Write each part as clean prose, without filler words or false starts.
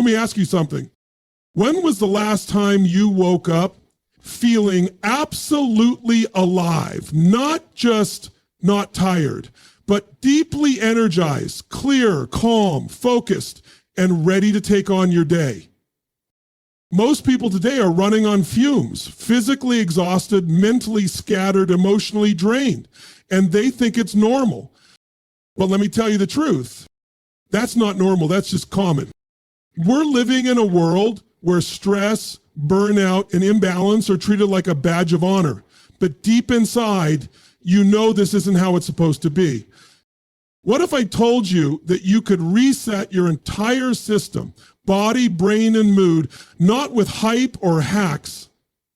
me ask you something. When was the last time you woke up feeling absolutely alive? Not just not tired, but deeply energized, clear, calm, focused, and ready to take on your day. Most people today are running on fumes, physically exhausted, mentally scattered, emotionally drained, and they think it's normal. But let me tell you the truth. That's not normal. That's just common. We're living in a world where stress, burnout, and imbalance are treated like a badge of honor. But deep inside, you know this isn't how it's supposed to be. What if I told you that you could reset your entire system, body, brain, and mood, not with hype or hacks,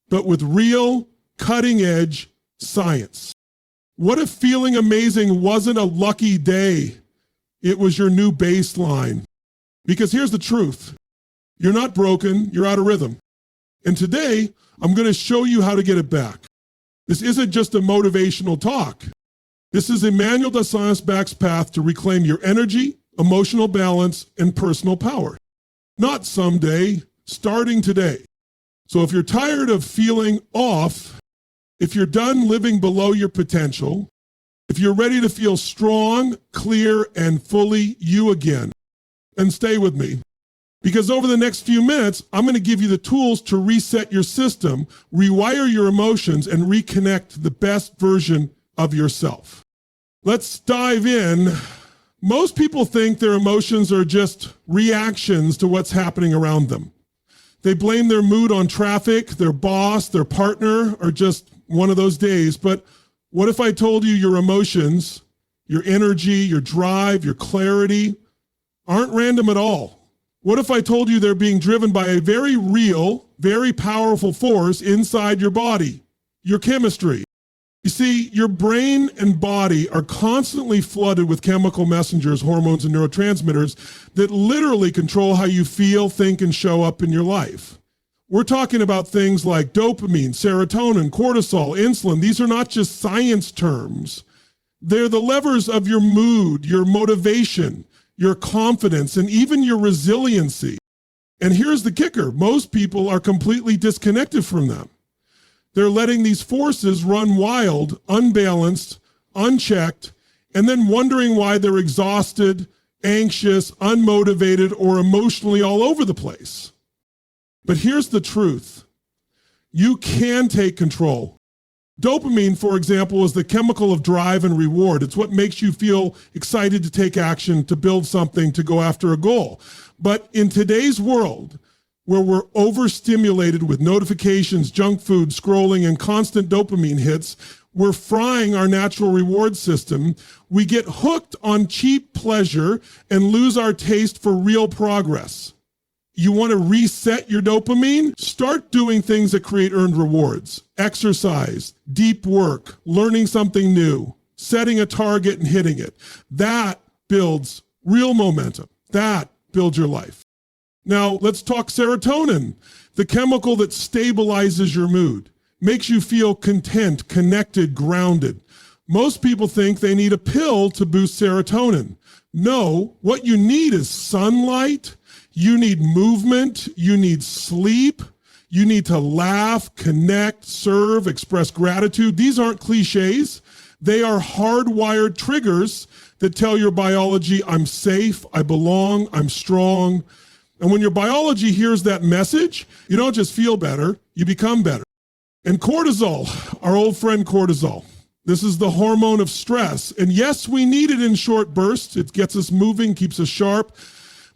but with real, cutting-edge science? What if feeling amazing wasn't a lucky day? It was your new baseline. Because here's the truth. You're not broken, you're out of rhythm. And today, I'm going to show you how to get it back. This isn't just a motivational talk. This is Emmanuel de Saint-Exupéry's path to reclaim your energy, emotional balance, and personal power. Not someday, starting today. So if you're tired of feeling off, if you're done living below your potential, if you're ready to feel strong, clear, and fully you again, and stay with me. Because over the next few minutes, I'm going to give you the tools to reset your system, rewire your emotions, and reconnect to the best version of yourself. Let's dive in. Most people think their emotions are just reactions to what's happening around them. They blame their mood on traffic, their boss, their partner, or just one of those days. But what if I told you your emotions, your energy, your drive, your clarity aren't random at all? What if I told you they're being driven by a very real, very powerful force inside your body, your chemistry? You see, your brain and body are constantly flooded with chemical messengers, hormones, and neurotransmitters that literally control how you feel, think, and show up in your life. We're talking about things like dopamine, serotonin, cortisol, insulin. These are not just science terms. They're the levers of your mood, your motivation, your confidence, and even your resiliency. And here's the kicker. Most people are completely disconnected from them. They're letting these forces run wild, unbalanced, unchecked, and then wondering why they're exhausted, anxious, unmotivated, or emotionally all over the place. But here's the truth. You can take control. Dopamine, for example, is the chemical of drive and reward. It's what makes you feel excited to take action, to build something, to go after a goal. But in today's world, where we're overstimulated with notifications, junk food, scrolling, and constant dopamine hits, we're frying our natural reward system. We get hooked on cheap pleasure and lose our taste for real progress. You want to reset your dopamine? Start doing things that create earned rewards. Exercise, deep work, learning something new, setting a target and hitting it. That builds real momentum. That builds your life. Now, let's talk serotonin, the chemical that stabilizes your mood, makes you feel content, connected, grounded. Most people think they need a pill to boost serotonin. No, what you need is sunlight. You need movement, you need sleep, you need to laugh, connect, serve, express gratitude. These aren't cliches. They are hardwired triggers that tell your biology, I'm safe, I belong, I'm strong. And when your biology hears that message, you don't just feel better, you become better. And cortisol, our old friend cortisol, this is the hormone of stress. And yes, we need it in short bursts. It gets us moving, keeps us sharp.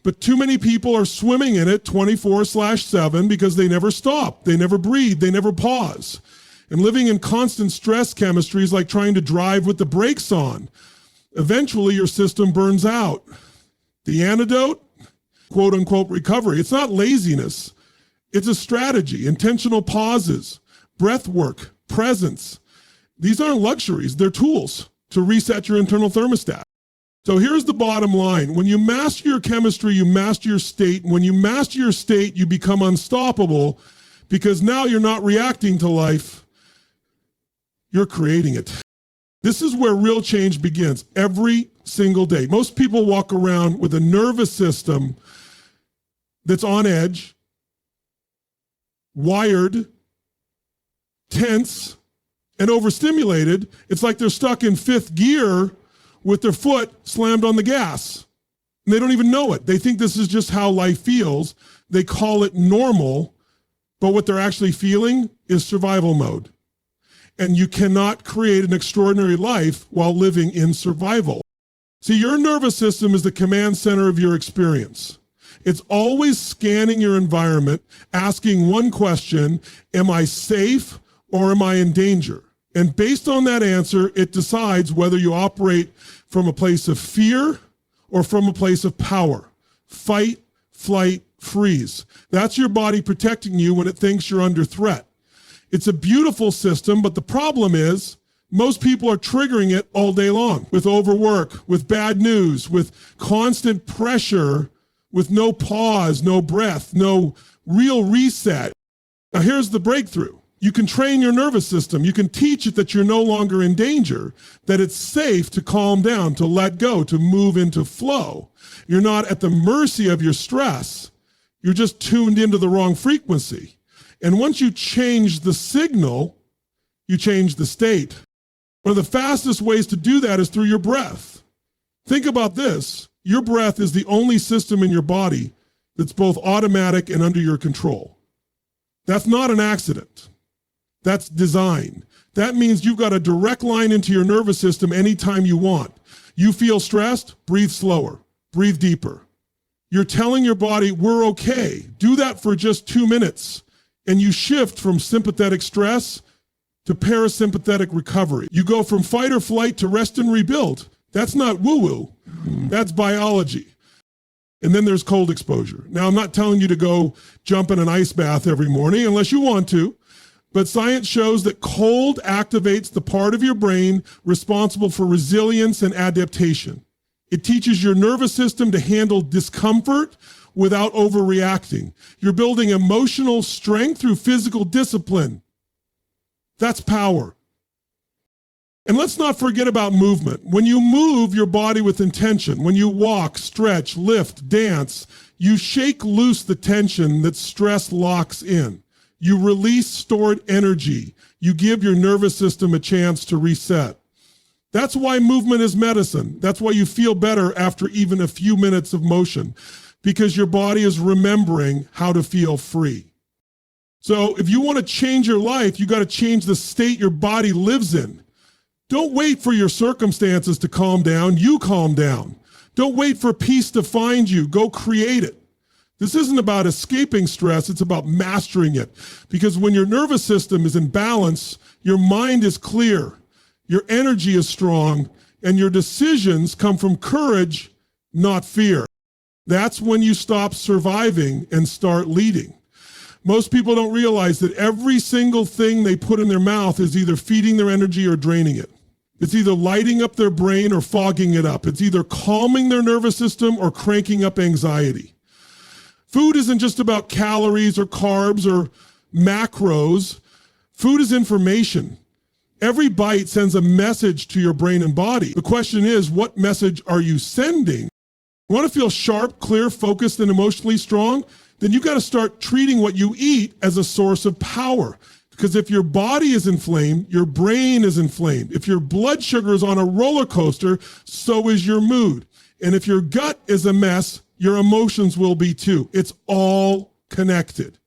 But too many people are swimming in it 24/7 because they never stop, they never breathe, they never pause. And living in constant stress chemistry is like trying to drive with the brakes on. Eventually your system burns out. The antidote, quote unquote recovery, it's not laziness. It's a strategy, intentional pauses, breath work, presence. These aren't luxuries, they're tools to reset your internal thermostat. So here's the bottom line. When you master your chemistry, you master your state. And when you master your state, you become unstoppable because now you're not reacting to life, you're creating it. This is where real change begins every single day. Most people walk around with a nervous system that's on edge, wired, tense, and overstimulated, it's like they're stuck in fifth gear with their foot slammed on the gas. And they don't even know it. They think this is just how life feels. They call it normal, but what they're actually feeling is survival mode. And you cannot create an extraordinary life while living in survival. See, your nervous system is the command center of your experience. It's always scanning your environment, asking one question, am I safe or am I in danger? And based on that answer, it decides whether you operate from a place of fear or from a place of power. Fight, flight, freeze. That's your body protecting you when it thinks you're under threat. It's a beautiful system, but the problem is most people are triggering it all day long with overwork, with bad news, with constant pressure, with no pause, no breath, no real reset. Now here's the breakthrough. You can train your nervous system. You can teach it that you're no longer in danger, that it's safe to calm down, to let go, to move into flow. You're not at the mercy of your stress. You're just tuned into the wrong frequency. And once you change the signal, you change the state. One of the fastest ways to do that is through your breath. Think about this. Your breath is the only system in your body that's both automatic and under your control. That's not an accident. That's design. That means you've got a direct line into your nervous system anytime you want. You feel stressed? Breathe slower. Breathe deeper. You're telling your body, we're okay. Do that for just 2 minutes. And you shift from sympathetic stress to parasympathetic recovery. You go from fight or flight to rest and rebuild. That's not woo-woo. That's biology. And then there's cold exposure. Now, I'm not telling you to go jump in an ice bath every morning unless you want to, but science shows that cold activates the part of your brain responsible for resilience and adaptation. It teaches your nervous system to handle discomfort without overreacting. You're building emotional strength through physical discipline. That's power. And let's not forget about movement. When you move your body with intention, when you walk, stretch, lift, dance, you shake loose the tension that stress locks in. You release stored energy. You give your nervous system a chance to reset. That's why movement is medicine. That's why you feel better after even a few minutes of motion, because your body is remembering how to feel free. So if you want to change your life, you got to change the state your body lives in. Don't wait for your circumstances to calm down. You calm down. Don't wait for peace to find you. Go create it. This isn't about escaping stress. It's about mastering it. Because when your nervous system is in balance, your mind is clear, your energy is strong, and your decisions come from courage, not fear. That's when you stop surviving and start leading. Most people don't realize that every single thing they put in their mouth is either feeding their energy or draining it. It's either lighting up their brain or fogging it up. It's either calming their nervous system or cranking up anxiety. Food isn't just about calories or carbs or macros. Food is information. Every bite sends a message to your brain and body. The question is, what message are you sending? You want to feel sharp, clear, focused, and emotionally strong? Then you got to start treating what you eat as a source of power. Because if your body is inflamed, your brain is inflamed. If your blood sugar is on a roller coaster, so is your mood. And if your gut is a mess, your emotions will be too. It's all connected.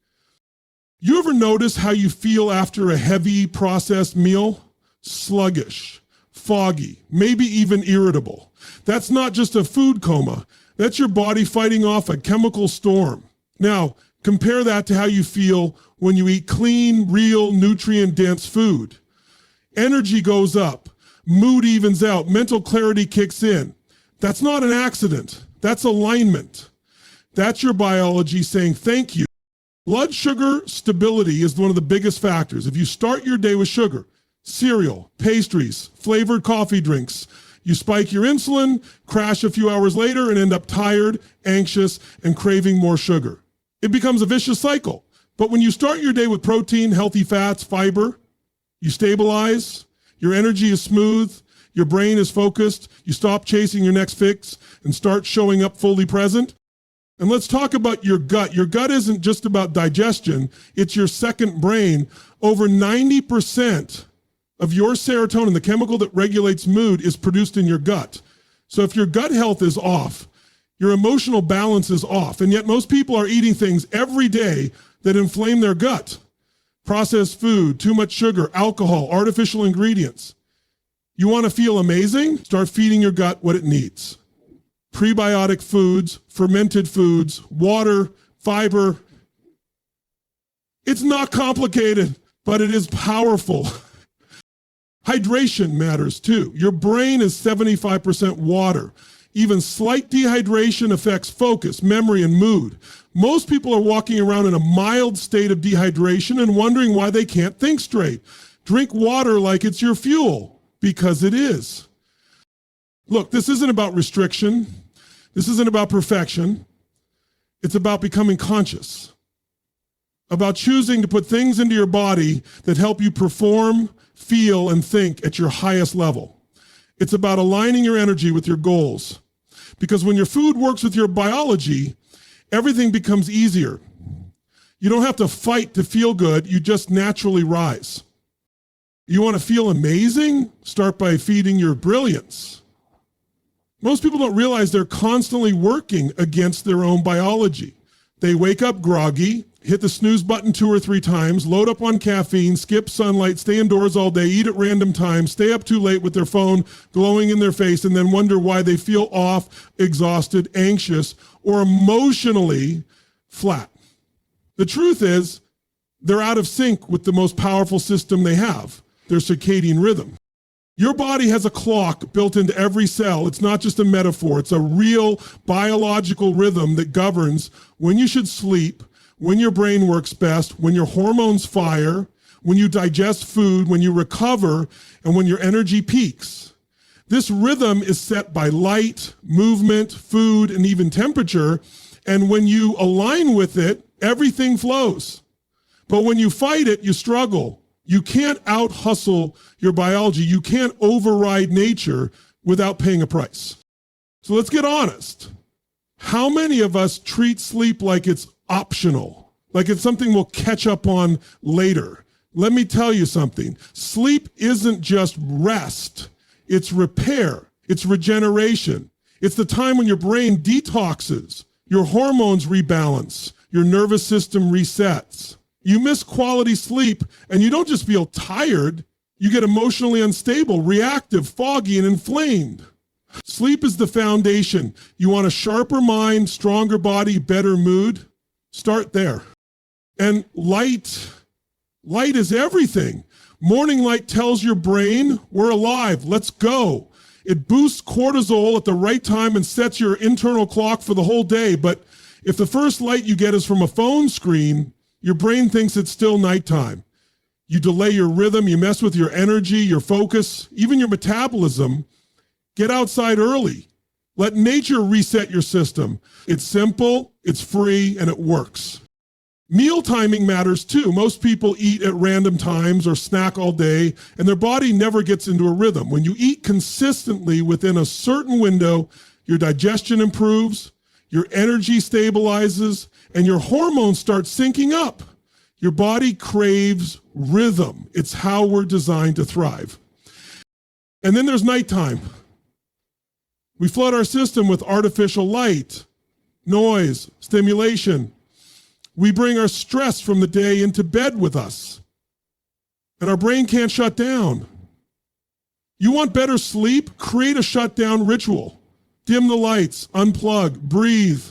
You ever notice how you feel after a heavy processed meal? Sluggish, foggy, maybe even irritable. That's not just a food coma. That's your body fighting off a chemical storm. Now, compare that to how you feel when you eat clean, real, nutrient-dense food. Energy goes up, mood evens out, mental clarity kicks in. That's not an accident. That's alignment. That's your biology saying thank you. Blood sugar stability is one of the biggest factors. If you start your day with sugar, cereal, pastries, flavored coffee drinks, you spike your insulin, crash a few hours later, and end up tired, anxious, and craving more sugar. It becomes a vicious cycle. But when you start your day with protein, healthy fats, fiber, you stabilize, your energy is smooth, your brain is focused, you stop chasing your next fix and start showing up fully present. And let's talk about your gut. Your gut isn't just about digestion. It's your second brain. Over 90% of your serotonin, the chemical that regulates mood, is produced in your gut. So if your gut health is off, your emotional balance is off. And yet most people are eating things every day that inflame their gut. Processed food, too much sugar, alcohol, artificial ingredients. You want to feel amazing? Start feeding your gut what it needs. Prebiotic foods, fermented foods, water, fiber. It's not complicated, but it is powerful. Hydration matters too. Your brain is 75% water. Even slight dehydration affects focus, memory, and mood. Most people are walking around in a mild state of dehydration and wondering why they can't think straight. Drink water like it's your fuel, because it is. Look, this isn't about restriction. This isn't about perfection. It's about becoming conscious, about choosing to put things into your body that help you perform, feel, and think at your highest level. It's about aligning your energy with your goals. Because when your food works with your biology, everything becomes easier. You don't have to fight to feel good, you just naturally rise. You want to feel amazing? Start by feeding your brilliance. Most people don't realize they're constantly working against their own biology. They wake up groggy, hit the snooze button 2 or 3 times, load up on caffeine, skip sunlight, stay indoors all day, eat at random times, stay up too late with their phone glowing in their face, and then wonder why they feel off, exhausted, anxious, or emotionally flat. The truth is, they're out of sync with the most powerful system they have, their circadian rhythm. Your body has a clock built into every cell. It's not just a metaphor. It's a real biological rhythm that governs when you should sleep, when your brain works best, when your hormones fire, when you digest food, when you recover, and when your energy peaks. This rhythm is set by light, movement, food, and even temperature. And when you align with it, everything flows. But when you fight it, you struggle. You can't out-hustle your biology. You can't override nature without paying a price. So let's get honest. How many of us treat sleep like it's optional, like it's something we'll catch up on later? Let me tell you something. Sleep isn't just rest. It's repair. It's regeneration. It's the time when your brain detoxes, your hormones rebalance, your nervous system resets. You miss quality sleep and you don't just feel tired, you get emotionally unstable, reactive, foggy, and inflamed. Sleep is the foundation. You want a sharper mind, stronger body, better mood? Start there. And light is everything. Morning light tells your brain, we're alive, let's go. It boosts cortisol at the right time and sets your internal clock for the whole day. But if the first light you get is from a phone screen, your brain thinks it's still nighttime. You delay your rhythm, you mess with your energy, your focus, even your metabolism. Get outside early. Let nature reset your system. It's simple, it's free, and it works. Meal timing matters too. Most people eat at random times or snack all day, and their body never gets into a rhythm. When you eat consistently within a certain window, your digestion improves, your energy stabilizes, and your hormones start syncing up. Your body craves rhythm. It's how we're designed to thrive. And then there's nighttime. We flood our system with artificial light, noise, stimulation. We bring our stress from the day into bed with us, and our brain can't shut down. You want better sleep? Create a shutdown ritual. Dim the lights, unplug, breathe.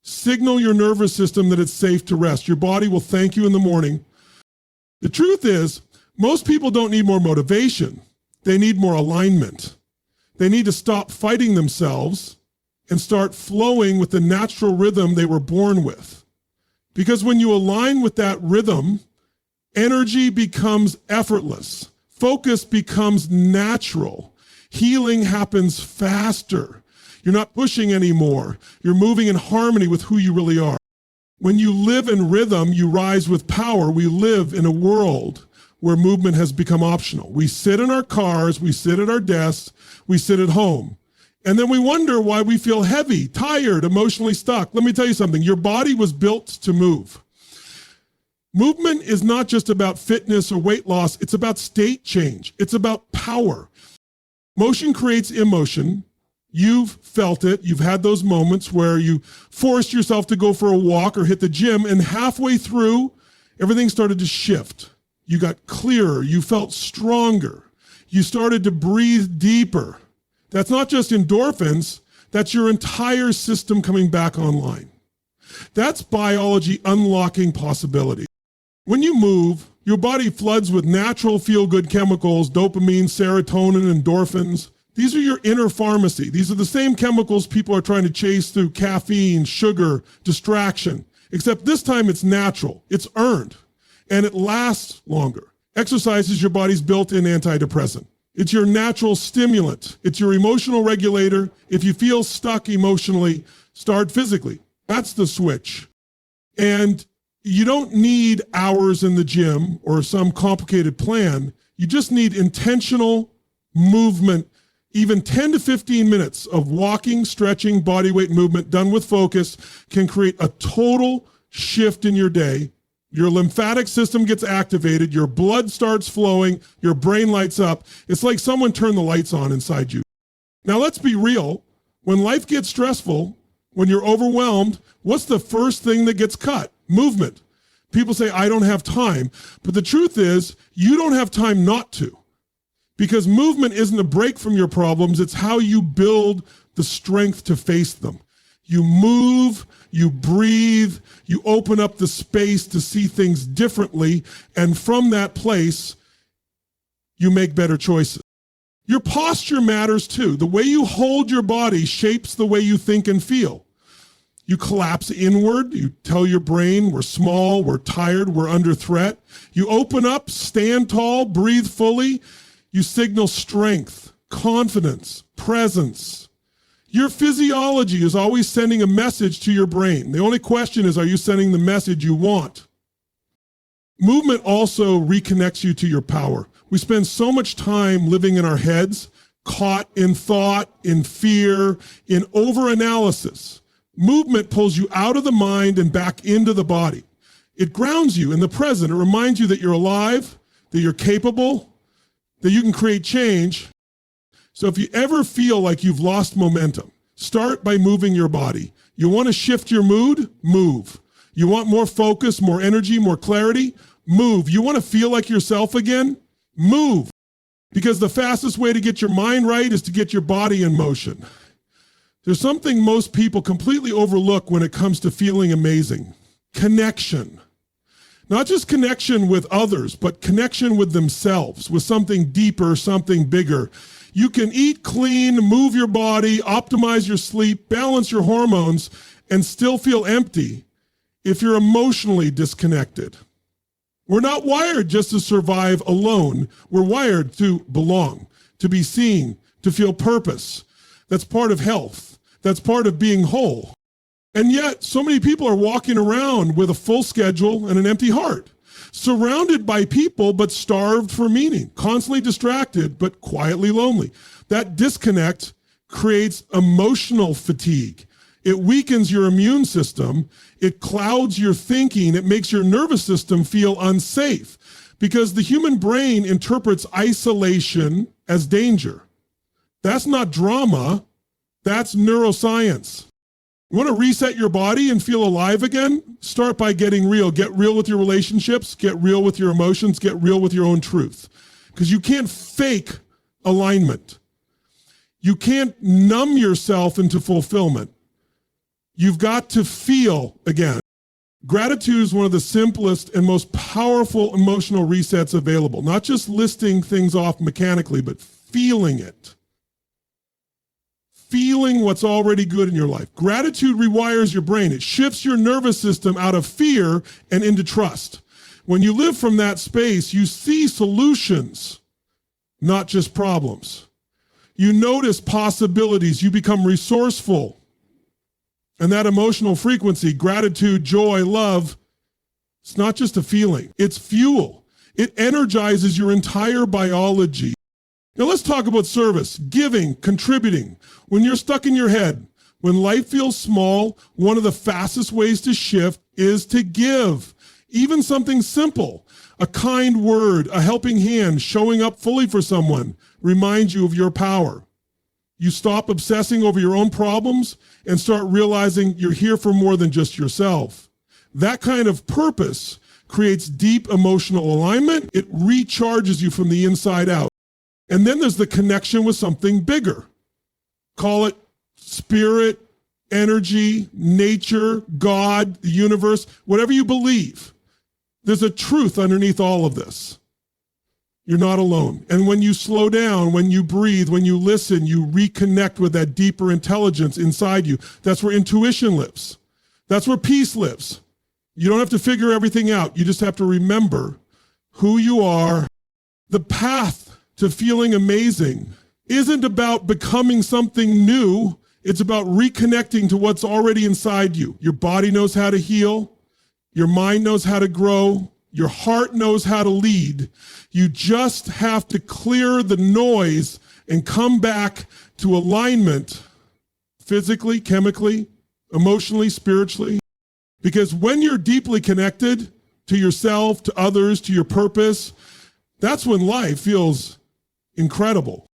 Signal your nervous system that it's safe to rest. Your body will thank you in the morning. The truth is, most people don't need more motivation. They need more alignment. They need to stop fighting themselves and start flowing with the natural rhythm they were born with. Because when you align with that rhythm, energy becomes effortless. Focus becomes natural. Healing happens faster. You're not pushing anymore. You're moving in harmony with who you really are. When you live in rhythm, you rise with power. We live in a world where movement has become optional. We sit in our cars, we sit at our desks, we sit at home. And then we wonder why we feel heavy, tired, emotionally stuck. Let me tell you something. Your body was built to move. Movement is not just about fitness or weight loss. It's about state change. It's about power. Motion creates emotion. You've felt it. You've had those moments where you forced yourself to go for a walk or hit the gym, and halfway through, everything started to shift. You got clearer. You felt stronger. You started to breathe deeper. That's not just endorphins. That's your entire system coming back online. That's biology unlocking possibility. When you move, your body floods with natural feel-good chemicals, dopamine, serotonin, endorphins. These are your inner pharmacy. These are the same chemicals people are trying to chase through caffeine, sugar, distraction. Except this time it's natural, it's earned, and it lasts longer. Exercise is your body's built-in antidepressant. It's your natural stimulant. It's your emotional regulator. If you feel stuck emotionally, start physically. That's the switch. And you don't need hours in the gym or some complicated plan. You just need intentional movement. Even 10 to 15 minutes of walking, stretching, body weight movement done with focus can create a total shift in your day. Your lymphatic system gets activated, your blood starts flowing, your brain lights up. It's like someone turned the lights on inside you. Now let's be real. When life gets stressful, when you're overwhelmed, what's the first thing that gets cut? Movement. People say, I don't have time. But the truth is, you don't have time not to. Because movement isn't a break from your problems, it's how you build the strength to face them. You move, you breathe, you open up the space to see things differently, and from that place, you make better choices. Your posture matters too. The way you hold your body shapes the way you think and feel. You collapse inward, you tell your brain we're small, we're tired, we're under threat. You open up, stand tall, breathe fully. You signal strength, confidence, presence. Your physiology is always sending a message to your brain. The only question is, are you sending the message you want? Movement also reconnects you to your power. We spend so much time living in our heads, caught in thought, in fear, in overanalysis. Movement pulls you out of the mind and back into the body. It grounds you in the present. It reminds you that you're alive, that you're capable, that you can create change. So if you ever feel like you've lost momentum, start by moving your body. You want to shift your mood? Move. You want more focus, more energy, more clarity? Move. You want to feel like yourself again? Move. Because the fastest way to get your mind right is to get your body in motion. There's something most people completely overlook when it comes to feeling amazing. Connection. Not just connection with others, but connection with themselves, with something deeper, something bigger. You can eat clean, move your body, optimize your sleep, balance your hormones, and still feel empty if you're emotionally disconnected. We're not wired just to survive alone. We're wired to belong, to be seen, to feel purpose. That's part of health. That's part of being whole. And yet, so many people are walking around with a full schedule and an empty heart, surrounded by people but starved for meaning, constantly distracted but quietly lonely. That disconnect creates emotional fatigue. It weakens your immune system. It clouds your thinking. It makes your nervous system feel unsafe because the human brain interprets isolation as danger. That's not drama. That's neuroscience. You want to reset your body and feel alive again? Start by getting real. Get real with your relationships. Get real with your emotions. Get real with your own truth. Because you can't fake alignment. You can't numb yourself into fulfillment. You've got to feel again. Gratitude is one of the simplest and most powerful emotional resets available. Not just listing things off mechanically, but feeling it. Feeling what's already good in your life. Gratitude rewires your brain. It shifts your nervous system out of fear and into trust. When you live from that space, you see solutions, not just problems. You notice possibilities. You become resourceful. And that emotional frequency, gratitude, joy, love, it's not just a feeling. It's fuel. It energizes your entire biology. Now let's talk about service, giving, contributing. When you're stuck in your head, when life feels small, one of the fastest ways to shift is to give. Even something simple, a kind word, a helping hand, showing up fully for someone reminds you of your power. You stop obsessing over your own problems and start realizing you're here for more than just yourself. That kind of purpose creates deep emotional alignment. It recharges you from the inside out. And then there's the connection with something bigger. Call it spirit, energy, nature, God, the universe, whatever you believe. There's a truth underneath all of this. You're not alone. And when you slow down, when you breathe, when you listen, you reconnect with that deeper intelligence inside you. That's where intuition lives. That's where peace lives. You don't have to figure everything out. You just have to remember who you are. The path to feeling amazing isn't about becoming something new. It's about reconnecting to what's already inside you. Your body knows how to heal. Your mind knows how to grow. Your heart knows how to lead. You just have to clear the noise and come back to alignment physically, chemically, emotionally, spiritually. Because when you're deeply connected to yourself, to others, to your purpose, that's when life feels incredible.